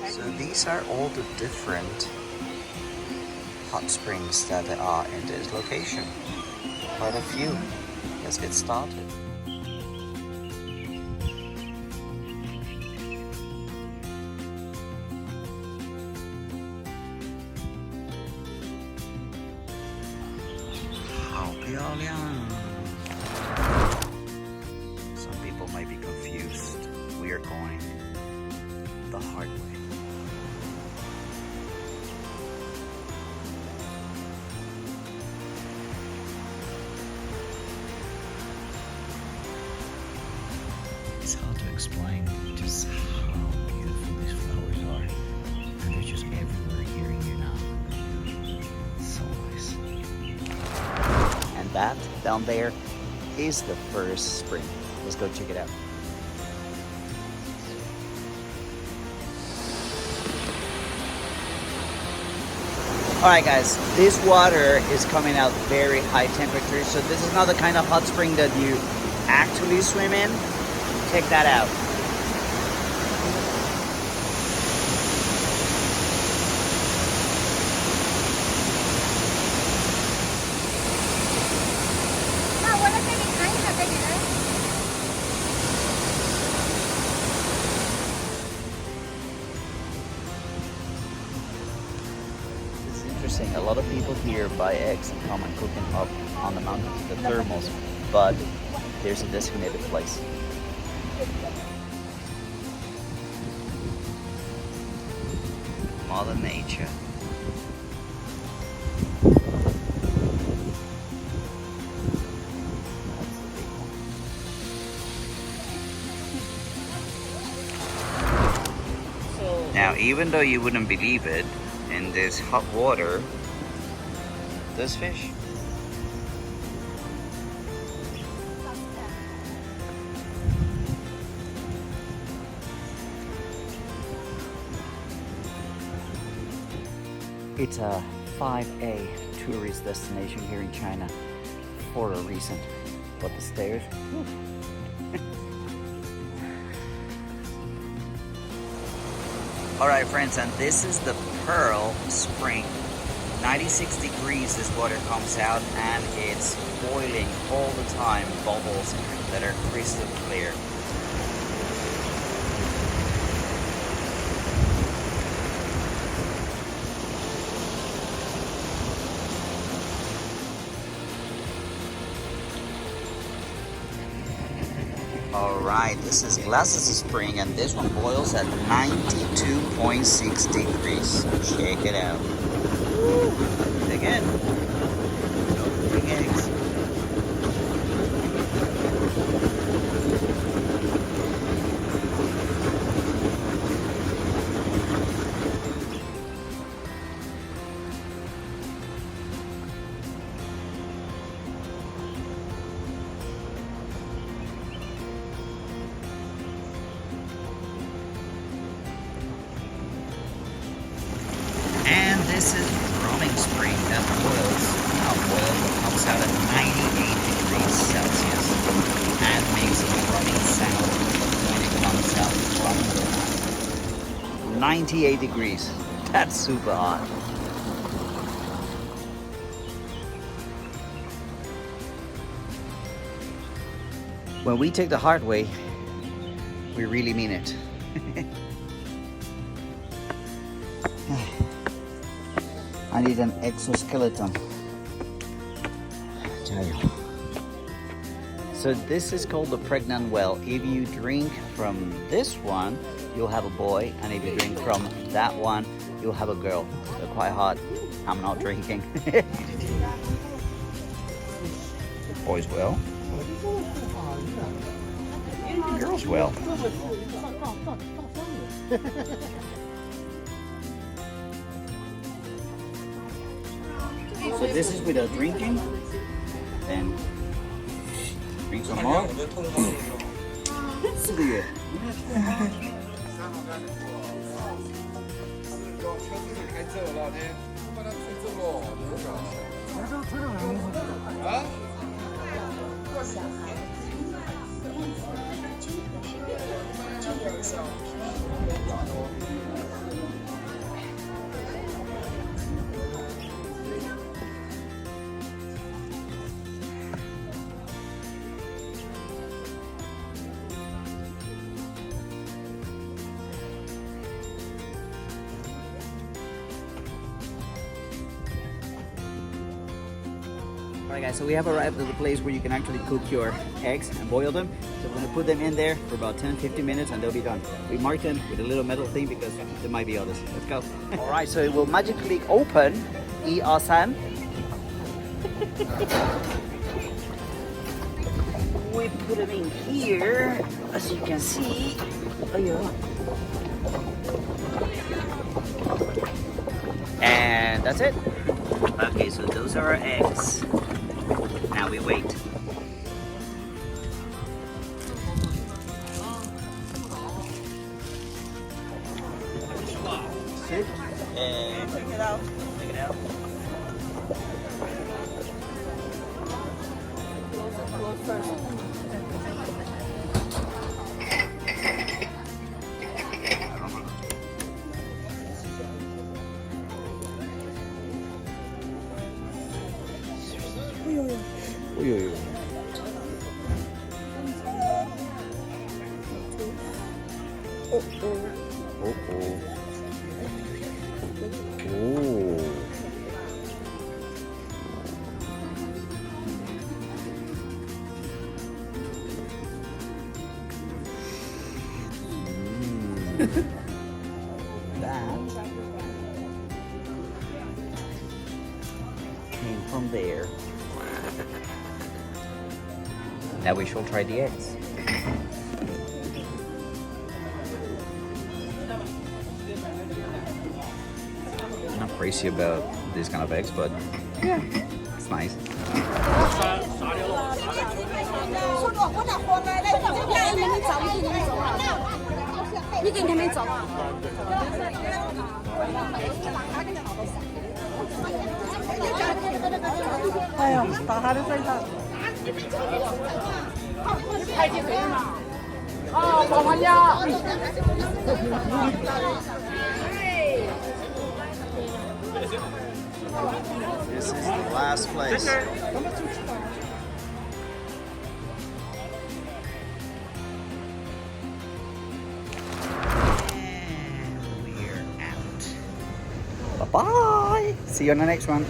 So these are all the different hot springs that there are in this location. Quite a few. Let's get started. Some people might be confused. We are going the hard way. It's hard to explain just how beautiful these flowers are. And they're just everywhere here in Yunnan. So nice. And that down there is the first spring. Let's go check it out. Alright guys, this water is coming out very high temperature, so this is not the kind of hot spring that you actually swim in. Check that out. A lot of people here buy eggs and come and cook them up on the mountain to the thermals, but there's a designated place. Mother Nature. Now, even though you wouldn't believe it, in this hot water, there's fish. It's a 5A tourist destination here in China for a reason. But the stairs, Alright friends, and this is the Pearl Spring. 96 degrees this water comes out and it's boiling all the time, bubbles that are crystal clear. Alright, this is Glasses Spring and this one boils at 92.6 degrees. Check it out. Woo. Again, big eggs. And this is Running Spring that comes out at 98 degrees Celsius and makes a running sound when it comes out from the 98 degrees. That's super hot. When we take the hard way, we really mean it. I need an exoskeleton. So this is called the pregnant well. If you drink from this one, you'll have a boy, and if you drink from that one, you'll have a girl. They're quite hot. I'm not drinking. Boys well. Girls well. So this is without drinking, then drink some more. Alright guys, so we have arrived at the place where you can actually cook your eggs and boil them. So we're gonna put them in there for about 10-15 minutes and they'll be done. We marked them with a little metal thing because there might be others. Let's go. Alright, so it will magically open 1, 2, 3. We put it in here, as you can see. And that's it. Okay, so those are our eggs. Now we wait. Sit and take it out. Take it out. Close first. That came from there. Now we shall try the eggs. I'm not crazy about these kind of eggs, but yeah, it's nice. This is the last place. And we're out. Bye-bye. See you on the next one.